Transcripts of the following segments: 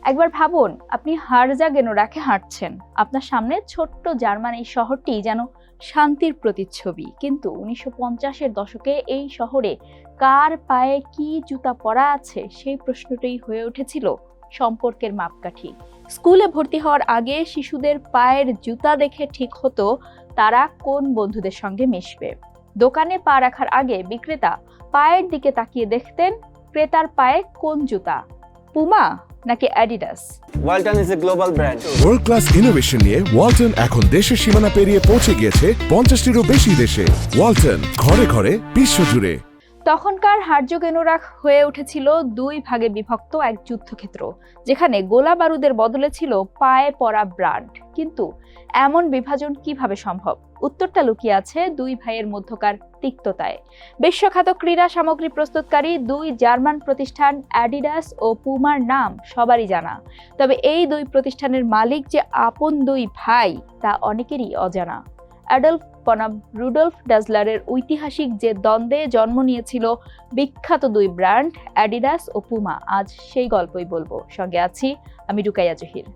একবার ভাবুন, আপনি হারজাগেনোরাখে হাঁটছেন। আপনার সামনে ছোট্ট জার্মান এই শহরটি যেন শান্তির প্রতিচ্ছবি। কিন্তু 1950-এর দশকে এই শহরে কার পায়ে কি জুতা পরা আছে সেই প্রশ্নটাই হয়ে উঠেছিল সম্পর্কের মাপকাঠি। স্কুলে ভর্তি হওয়ার আগে শিশুদের পায়ের জুতা দেখে ঠিক হতো তারা কোন বন্ধুদের সঙ্গে মিশবে। দোকানে পা রাখার আগে বিক্রেতা পায়ের দিকে তাকিয়ে দেখতেন ক্রেতার পায়ে কোন জুতা, পুমা নাকি Adidas. Walton is a global brand. World class innovation নিয়ে ওয়ালটন এখন দেশের সীমানা পেরিয়ে পৌঁছে গিয়েছে 50টিরও বেশি দেশে। ওয়ালটন, ঘরে ঘরে বিশ্বজুড়ে। তখনকার হারজাগেনোরাখ হয়ে উঠেছিল দুই ভাগে বিভক্ত এক যুদ্ধক্ষেত্র, যেখানে গোলা বারুদের বদলে ছিল পায়ে পরা ব্র্যান্ড। কিন্তু এমন বিভাজন কিভাবে সম্ভব? উত্তরটা লুকিয়ে আছে দুই ভাইয়ের মধ্যকার তিক্ততায়। বিশ্বখ্যাত ক্রীড়া সামগ্রী প্রস্তুতকারী দুই জার্মান প্রতিষ্ঠান অ্যাডিডাস ও পুমার নাম সবারই জানা, তবে এই দুই প্রতিষ্ঠানের মালিক যে আপন দুই ভাই তা অনেকেরই অজানা। অ্যাডলফ বনাম রুডলফ ডাজলারের ঐতিহাসিক যে দ্বন্দ্বে জন্ম নিয়েছিল বিখ্যাত দুই ব্র্যান্ড অ্যাডিডাস ও পুমা, আজ সেই গল্পই বলবো। সঙ্গে আছি আমি রুকাইয়া জহির।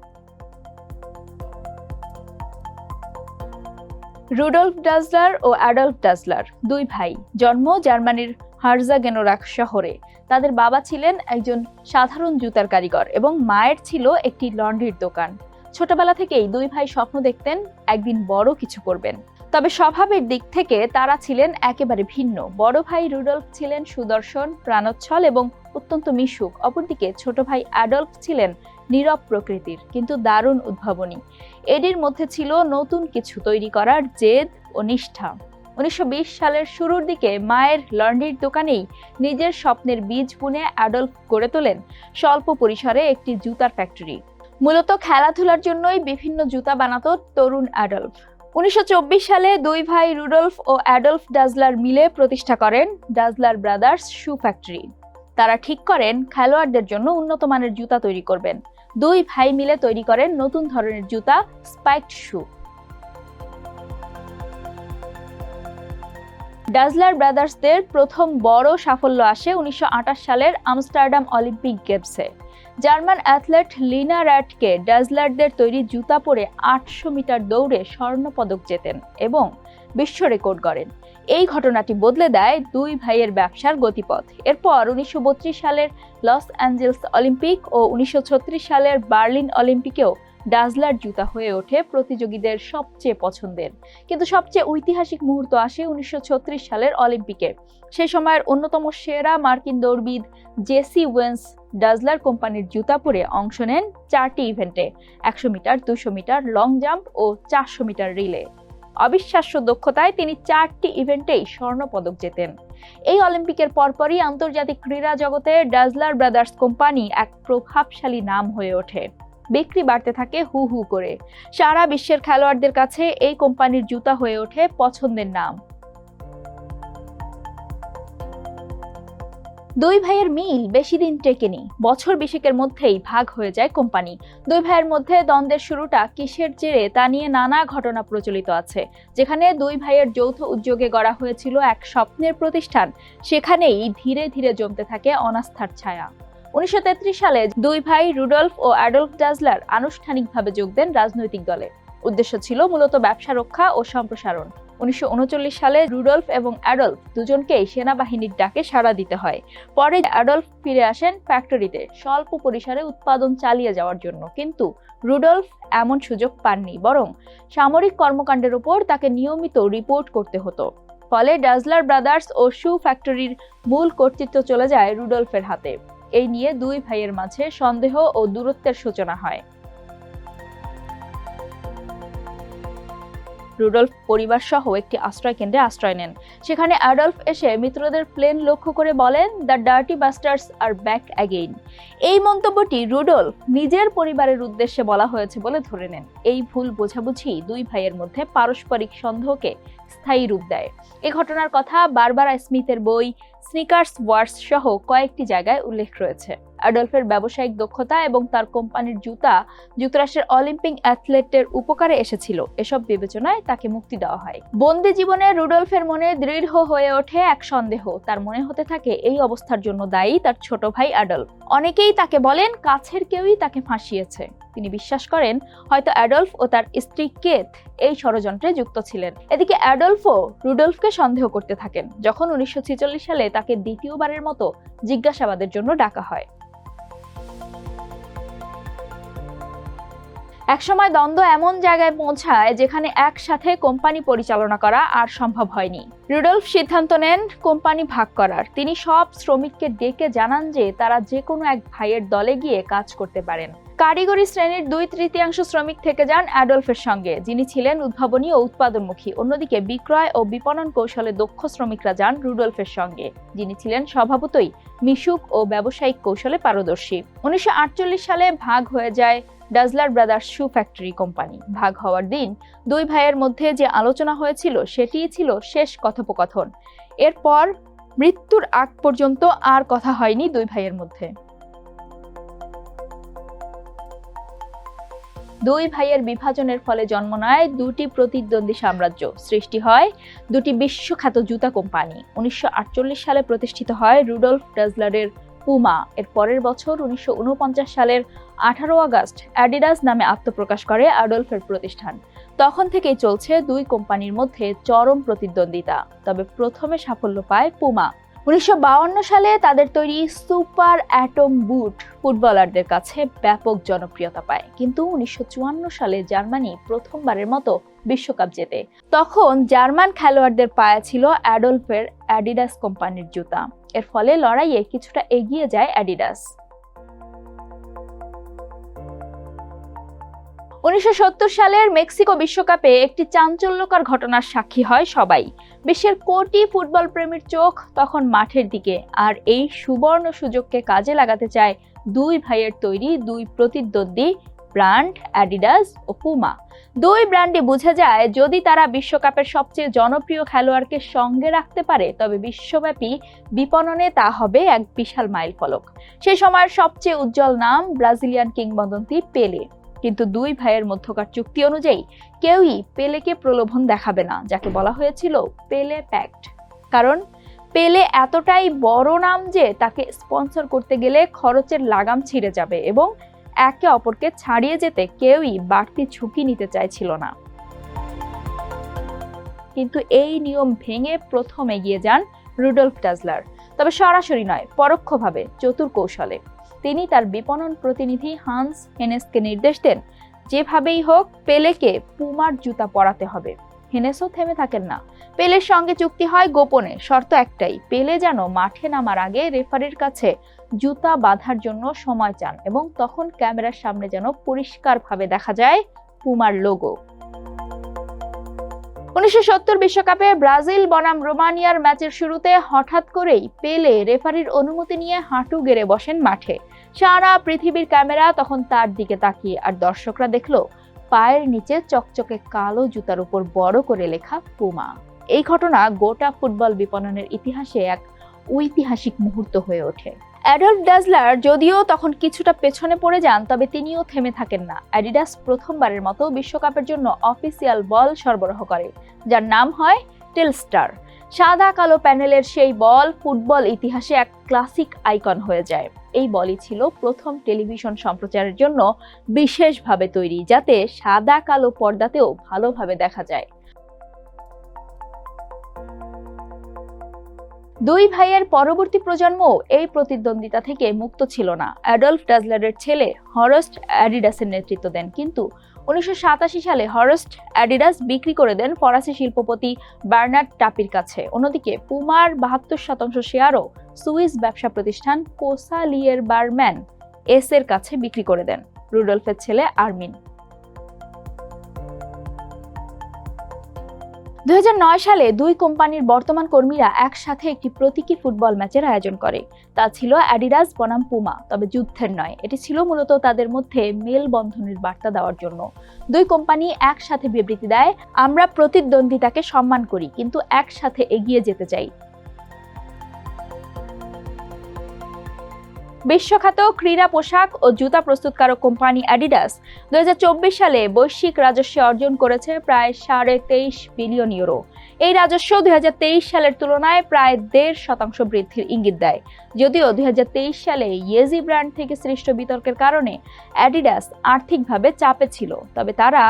রুডলফ ডাজলার ও অ্যাডলফ ডাজলার দুই ভাই, জন্ম জার্মানির হারজাগেনোরাখ শহরে। তাদের বাবা ছিলেন একজন সাধারণ জুতার কারিগর এবং মায়ের ছিল একটি লন্ড্রির দোকান। ছোটবেলা থেকেই দুই ভাই স্বপ্ন দেখতেন একদিন বড় কিছু করবেন। তবে স্বভাবের দিক থেকে তারা ছিলেন একেবারে ভিন্ন। বড় ভাই রুডলফ ছিলেন সুদর্শন, প্রাণোচ্ছল এবং অত্যন্ত মিশুক। অপরদিকে ছোট ভাই অ্যাডলফ ছিলেন নীরব প্রকৃতির কিন্তু দারুণ উদ্ভাবনী। এডির মধ্যে ছিল নতুন কিছু তৈরি করার জেদ ও নিষ্ঠা। 1920 সালের শুরুর দিকে মায়ের লন্ড্রির দোকানেই নিজের স্বপ্নের বীজ বুনে অ্যাডলফ গড়ে তোলেন স্বল্প পরিসরে একটি জুতার ফ্যাক্টরি। মূলত খেলাধুলার জন্যই বিভিন্ন জুতা বানাতো তরুণ অ্যাডলফ। 1924 সালে দুই ভাই রুডলফ ও অ্যাডলফ ডাজলার মিলে প্রতিষ্ঠা করেন ডাজলার ব্রাদার্স শু ফ্যাক্টরি। তারা ঠিক করেন খেলোয়াড়দের জন্য উন্নত মানের জুতা তৈরি করবেন। দুই ভাই মিলে তৈরি করেন নতুন ধরনের জুতা, স্পাইকড শু। ডাজলার ব্রাদার্সদের প্রথম বড় সাফল্য আসে 1928 সালের আমস্টারডাম অলিম্পিক গেমসে। জার্মান অ্যাথলেট লিনা র্যাটকে ডাজলারদের তৈরি জুতা পরে 800 মিটার দৌড়ে স্বর্ণপদক জেতেন এবং বিশ্ব রেকর্ড গড়েন। এই ঘটনাটি বদলে দেয় দুই ভাইয়ের ব্যবসার গতিপথ। এরপর 1932 সালের লস অ্যাঞ্জেলস অলিম্পিক ও 1936 সালের বার্লিন অলিম্পিকেও ডাজলার জুতা হয়ে ওঠে প্রতিযোগীদের সবচেয়ে পছন্দের। কিন্তু সবচেয়ে ঐতিহাসিক মুহূর্ত আসে 1936 সালের অলিম্পিকে। সেই সময়ের অন্যতম সেরা মার্কিন দৌড়বিদ জেসি ওয়েন্স ডাজলার কোম্পানির জুতা পরে অংশ নেন 4টি ইভেন্টে: 100 মিটার, 200 মিটার, লং জাম্প ও 400 মিটার রিলে। অবিশ্বাস্য দক্ষতায় তিনি 4টি ইভেন্টেই স্বর্ণপদক জেতেন। এই অলিম্পিকের পরপরই আন্তর্জাতিক ক্রীড়া জগতে ডাজলার ব্রাদার্স কোম্পানি এক প্রভাবশালী নাম হয়ে ওঠে। বিক্রি বাড়তে থাকে হু হু করে। সারা বিশ্বের খেলোয়াড়দের কাছে এই কোম্পানির জুতা হয়ে ওঠে পছন্দের নাম। দুই ভাইয়ের মিল বেশি দিন টেকেনি। বছর 20 মধ্যেই ভাগ হয়ে যায় কোম্পানি। দুই ভাইয়ের মধ্যে দ্বন্দ্বের শুরুটা কিসের জেরে তা নিয়ে নানা ঘটনা প্রচলিত আছে। যেখানে দুই ভাইয়ের যৌথ উদ্যোগে গড়া হয়েছিল এক স্বপ্নের প্রতিষ্ঠান, সেখানেই ধীরে ধীরে জমতে থাকে অনাস্থার ছায়া। 1933 সালে দুই ভাই রুডলফ ও অ্যাডলফ ডাজলার আনুষ্ঠানিকভাবে যোগ দেন রাজনৈতিক দলে। উদ্দেশ্য ছিল মূলত ব্যবসা রক্ষা ও সম্প্রসারণ। 1939 সালে রুডলফ এবং অ্যাডলফ দুজনকেই সেনাবাহিনীর ডাকে সাড়া দিতে হয়। পরে অ্যাডলফ ফিরে আসেন ফ্যাক্টরিতে স্বল্প পরিসরে উৎপাদন চালিয়ে যাওয়ার জন্য। কিন্তু রুডলফ এমন সুযোগ পাননি, বরং সামরিক কর্মকাণ্ডের উপর তাকে নিয়মিত রিপোর্ট করতে হতো। ফলে ডাজলার ব্রাদার্স ও শু ফ্যাক্টরির মূল কর্তৃত্ব চলে যায় রুডলফের হাতে। এই নিয়ে দুই ভাইয়ের মাঝে সন্দেহ ও দূরত্বের সূচনা হয়। রুডলফ পরিবার সহ একটি আশ্রয় কেন্দ্রে আশ্রয় নেন। সেখানে অ্যাডলফ এসে মিত্রদের প্লেন লক্ষ্য করে বলেন, the dirty bastards are back again. এই মন্তব্যটি রুডলফ নিজের পরিবারের উদ্দেশ্যে বলা হয়েছে বলে ধরে নেন। এই ভুল বোঝাবুঝি দুই ভাইয়ের মধ্যে পারস্পরিক সন্দেহকে স্থায়ী রূপ দেয়। এই ঘটনার কথা বারবারা স্মিথের বই স্নিকার্স ওয়ার্স সহ কয়েকটি জায়গায় উল্লেখ রয়েছে। অ্যাডলফের ব্যবসায়িক দক্ষতা এবং তার কোম্পানির জুতা যুক্তরাষ্ট্রের অলিম্পিক অ্যাথলেটের উপকারে এসেছিল। এসব বিবেচনায় তাকে মুক্তি দেওয়া হয়। বন্দি জীবনে রুডলফের মনে দৃঢ় হয়ে ওঠে এক সন্দেহ। তার মনে হতে থাকে এই অবস্থার জন্য দায়ী তার ছোট ভাই অ্যাডলফ। অনেকেই তাকে বলেন কাছের কেউই তাকে ফাঁসিয়েছে। তিনি বিশ্বাস করেন হয়তো অ্যাডলফ ও তার স্ত্রী কেথ এই ষড়যন্ত্রে যুক্ত ছিলেন। এদিকে অ্যাডলফও রুডলফকে সন্দেহ করতে থাকেন, যখন 1946 সালে তাকে দ্বিতীয়বারের মতো জিজ্ঞাসাবাদের জন্য ডাকা হয়। একসময় দ্বন্দ্ব এমন জায়গায় পৌঁছায় যেখানে একসাথে কোম্পানি পরিচালনা করা আর সম্ভব হয়নি। রুডলফ সিদ্ধান্ত নেন কোম্পানি ভাগ করার। তিনি সব শ্রমিককে ডেকে জানান যে তারা যে কোনো এক ভাইয়ের দলে গিয়ে কাজ করতে পারেন। কারিগরি শ্রেণীর 2/3 শ্রমিক থেকে যান অ্যাডলফের সঙ্গে, যিনি ছিলেন উদ্ভাবনী ও উৎপাদনমুখী। অন্যদিকে বিক্রয় ও বিপণন কৌশলে দক্ষ শ্রমিকরা যান রুডলফের সঙ্গে, যিনি ছিলেন স্বভাবতই মিশুক ও ব্যবসায়িক কৌশলে পারদর্শী। 1948 সালে ভাগ হয়ে যায় ডাজলার ব্রাদার্স শু ফ্যাক্টরি কোম্পানি। ভাগ হওয়ার দিন দুই ভাইয়ের মধ্যে যে আলোচনা হয়েছিল সেটিই ছিল শেষ কথোপকথন। এরপর মৃত্যুর আগ পর্যন্ত আর কথা হয়নি দুই ভাইয়ের মধ্যে। দুই ভাইয়ের বিভাজনের ফলে জন্ম নেয় দুটি প্রতিদ্বন্দ্বী সাম্রাজ্য, সৃষ্টি হয় দুটি বিশ্বখ্যাত জুতা কোম্পানি। 1948 সালে প্রতিষ্ঠিত হয় রুডলফ ডাজলারের পুমা। এর পরের বছর 1949 সালের 18 আগস্ট অ্যাডিডাস নামে আত্মপ্রকাশ করে অ্যাডলফের প্রতিষ্ঠান। তখন থেকেই চলছে দুই কোম্পানির মধ্যে চরম প্রতিদ্বন্দ্বিতা। তবে প্রথমে সাফল্য পায় পুমা। 1952 সালে তাদের তৈরি সুপার অ্যাটম বুট ফুটবলারদের কাছে ব্যাপক জনপ্রিয়তা পায়। কিন্তু 1954 সালে জার্মানি প্রথমবারের মতো বিশ্বকাপ জেতে। তখন জার্মান খেলোয়াড়দের পায়ে ছিল অ্যাডলফের অ্যাডিডাস কোম্পানির জুতা। এর ফলে লড়াইয়ে কিছুটা এগিয়ে যায় অ্যাডিডাস। 1970 সালের মেক্সিকো বিশ্বকাপে একটি চাঞ্চল্যকর ঘটনার সাক্ষী হয় সবাই। বিশ্বের কোটি ফুটবল প্রেমীর চোখ তখন মাঠের দিকে, আর এই সুবর্ণ সুযোগকে কাজে লাগাতে চায় দুই ভাইয়ের তৈরি দুই প্রতিদ্বন্দ্বী ব্র্যান্ড অ্যাডিডাস ও পুমা। দুই ব্র্যান্ডে বোঝা যায় যদি তারা বিশ্বকাপের সবচেয়ে জনপ্রিয় খেলোয়াড়কে সঙ্গে রাখতে পারে তবে বিশ্বব্যাপী বিপণনে তা হবে এক বিশাল মাইলফলক। সেই সময়ের সবচেয়ে উজ্জ্বল নাম ব্রাজিলিয়ান কিংবদন্তি পেলে। কিন্তু দুই ভাইয়ের মধ্যকার চুক্তি অনুযায়ী কেউই পেলেকে প্রলোভন দেখাবে না, যাকে বলা হয়েছিল পেলে প্যাক্ট। কারণ পেলে এতটাই বড় নাম যে তাকে স্পন্সর করতে গেলে খরচের লাগাম ছিঁড়ে যাবে এবং একে অপরকে ছাড়িয়ে যেতে কেউই বাড়তি ঝুঁকি নিতে চাইছিল না। কিন্তু এই নিয়ম ভেঙে প্রথম এগিয়ে যান রুডলফ ডাজলার, তবে সরাসরি নয়, পরোক্ষভাবে, চতুর কৌশলে। তিনি তার বিপণন প্রতিনিধি হান্স হেনেসকে নির্দেশ দেন যেভাবেই হোক পেলেকে পুমার জুতা পরাতে হবে। হেনেসও থেমে থাকেন না। পেলের সঙ্গে চুক্তি হয় গোপনে, শর্ত একটাই, পেলে যেন মাঠে নামার আগে রেফারির কাছে জুতা বাঁধার জন্য সময় চান এবং তখন ক্যামেরার সামনে যেন পরিষ্কারভাবে দেখা যায় পুমার লোগো। 1970 বিশ্বকাপে ব্রাজিল বনাম রোমানিয়ার ম্যাচের শুরুতে হঠাৎ করেই পেলে রেফারির অনুমতি নিয়ে হাঁটু গেড়ে বসেন মাঠে। সারা পৃথিবীর ক্যামেরা তখন তার দিকে তাকিয়ে, আর দর্শকরা দেখলো পায়ের নিচে চকচকে কালো জুতার উপর বড় করে লেখা পুমা। এই ঘটনা গোটা ফুটবল বিপণনের ইতিহাসে এক ঐতিহাসিক মুহূর্ত হয়ে ওঠে। অ্যাডলফ ডাজলার যদিও তখন কিছুটা পেছনে পড়ে যান, তবে তিনিও থেমে থাকেন না। অ্যাডিডাস প্রথমবারের মতো বিশ্বকাপের জন্য অফিসিয়াল বল সরবরাহ করে, যার নাম হয় টেলস্টার। সাদা কালো প্যানেলের সেই বল ফুটবল ইতিহাসে এক ক্লাসিক আইকন হয়ে যায়। এই বলই ছিল প্রথম টেলিভিশন সম্প্রচারের জন্য বিশেষভাবে তৈরি, যাতে সাদা কালো পর্দাতেও ভালোভাবে দেখা যায়। দুই ভাইয়ের পরবর্তী প্রজন্ম এই প্রতিদ্বন্দ্বিতা থেকে মুক্ত ছিল না। অ্যাডলফ ডাজলারের ছেলে হরস্ট অ্যাডিডাসের নেতৃত্ব দেন, কিন্তু 1987 সালে হরস্ট অ্যাডিডাস বিক্রি করে দেন ফরাসি শিল্পপতি বার্নার্ড টাপির কাছে। অন্যদিকে পুমার 72% শেয়ারও সুইস ব্যবসা প্রতিষ্ঠান কোসা লিয়েরবারম্যান এস এর কাছে বিক্রি করে দেন রুডলফের ছেলে আর্মিন। 2009 সালে দুই কোম্পানির বর্তমান কর্মীরা একসাথে একটি প্রতীকী ফুটবল ম্যাচের আয়োজন করে। তা ছিল অ্যাডিডাস বনাম পুমা, তবে যুদ্ধের নয়। এটি ছিল মূলত তাদের মধ্যে মেলবন্ধনের বার্তা দেওয়ার জন্য। দুই কোম্পানি একসাথে বিবৃতি দেয়, আমরা প্রতিদ্বন্দ্বিতাকে সম্মান করি কিন্তু একসাথে এগিয়ে যেতে চাই। বিশ্বখ্যাত ক্রীড়া পোশাক ও জুতা প্রস্তুতকারক কোম্পানি অ্যাডিডাস 2024 সালে বৈশ্বিক রাজস্ব অর্জন করেছে প্রায় 23.5 বিলিয়ন ইউরো। এই রাজস্ব 2023 সালের তুলনায় প্রায় 1.5% বৃদ্ধির ইঙ্গিত দেয়। যদিও 2023 সালে ইয়েজি ব্র্যান্ড থেকে সৃষ্ট বিতর্কের কারণে অ্যাডিডাস আর্থিকভাবে চাপে ছিল, তবে তারা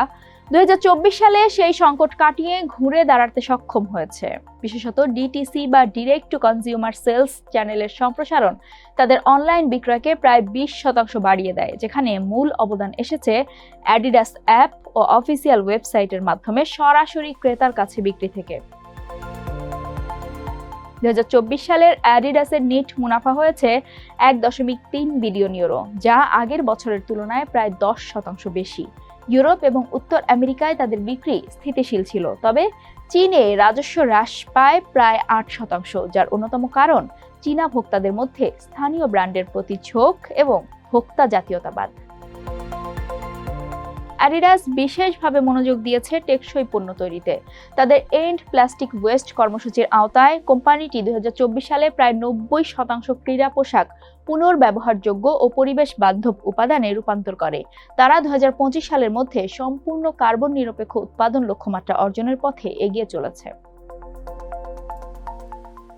2024 সালে সেই সংকট কাটিয়ে ঘুরে দাঁড়াতে সক্ষম হয়েছে। বিশেষত ডিটিসি বা ডিরেক্ট টু কনজিউমার সেলস চ্যানেলের সম্প্রসারণ তাদের অনলাইন বিক্রয়কে প্রায় 20% বাড়িয়ে দেয়, যেখানে মূল অবদান এসেছে অ্যাডিডাস অ্যাপ ও অফিসিয়াল ওয়েবসাইটের মাধ্যমে সরাসরি ক্রেতার কাছে বিক্রি থেকে। 2024 সালের অ্যাডিডাসের নিট মুনাফা হয়েছে 1.3 বিলিয়ন ইউরো, যা আগের বছরের তুলনায় প্রায় 10% বেশি। ইউরোপ এবং উত্তর আমেরিকায় তাদের বিক্রি স্থিতিশীল ছিল, তবে চীনে রাজস্ব হ্রাস পায় প্রায় 8%, যার অন্যতম কারণ চীনা ভোক্তাদের মধ্যে স্থানীয় ব্র্যান্ডের প্রতি ঝোঁক এবং ভোক্তা জাতীয়তাবাদ। অ্যাডিডাস বিশেষভাবে মনোযোগ দিয়েছে টেকসই পণ্য তৈরিতে। তাদের এন্ড প্লাস্টিক ওয়েস্ট কর্মসূচির আওতায় কোম্পানিটি 2024 সালে প্রায় 90% ক্রীড়া পোশাক পুনর্ব্যবহারযোগ্য ও পরিবেশ বান্ধব উপাদানে রূপান্তর করে। তারা 2025 সালের মধ্যে সম্পূর্ণ কার্বন নিরপেক্ষ উৎপাদন লক্ষ্যমাত্রা অর্জনের পথে এগিয়ে চলেছে।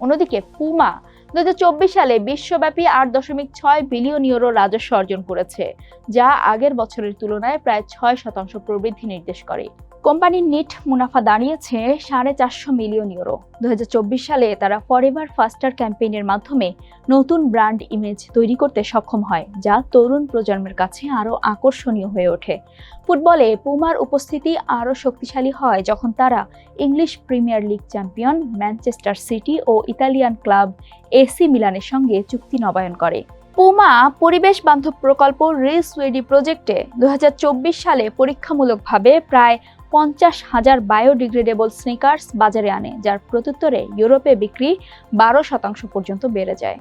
অন্যদিকে পুমা 2024 সালে বিশ্বব্যাপী 8.6 বিলিয়ন ইউরো রাজস্ব অর্জন করেছে, যা আগের বছরের তুলনায় প্রায় 6% প্রবৃদ্ধি নির্দেশ করে। কোম্পানির নিট মুনাফা দাঁড়িয়েছে 450 মিলিয়ন ইউরো। 2024 সালে তারা ফরএভার ফাস্টার ক্যাম্পেইনের মাধ্যমে নতুন ব্র্যান্ড ইমেজ তৈরি করতে সক্ষম হয়, যা তরুণ প্রজন্মের কাছে আরও আকর্ষণীয় হয়ে ওঠে। ফুটবলে পুমার উপস্থিতি আরও শক্তিশালী হয় যখন তারা English Premier League champion Manchester City ও ইতালিয়ান ক্লাব এসি মিলানের সঙ্গে চুক্তি নবায়ন করে। পুমা পরিবেশ বান্ধব প্রকল্প রিসওয়েডি প্রজেক্টে 2024 সালে পরীক্ষামূলকভাবে প্রায় 50,000 বায়োডিগ্রেডেবল স্নিকার্স বাজারে আনে, যার প্রত্যুত্তরে ইউরোপে বিক্রি 12% পর্যন্ত বেড়ে যায়।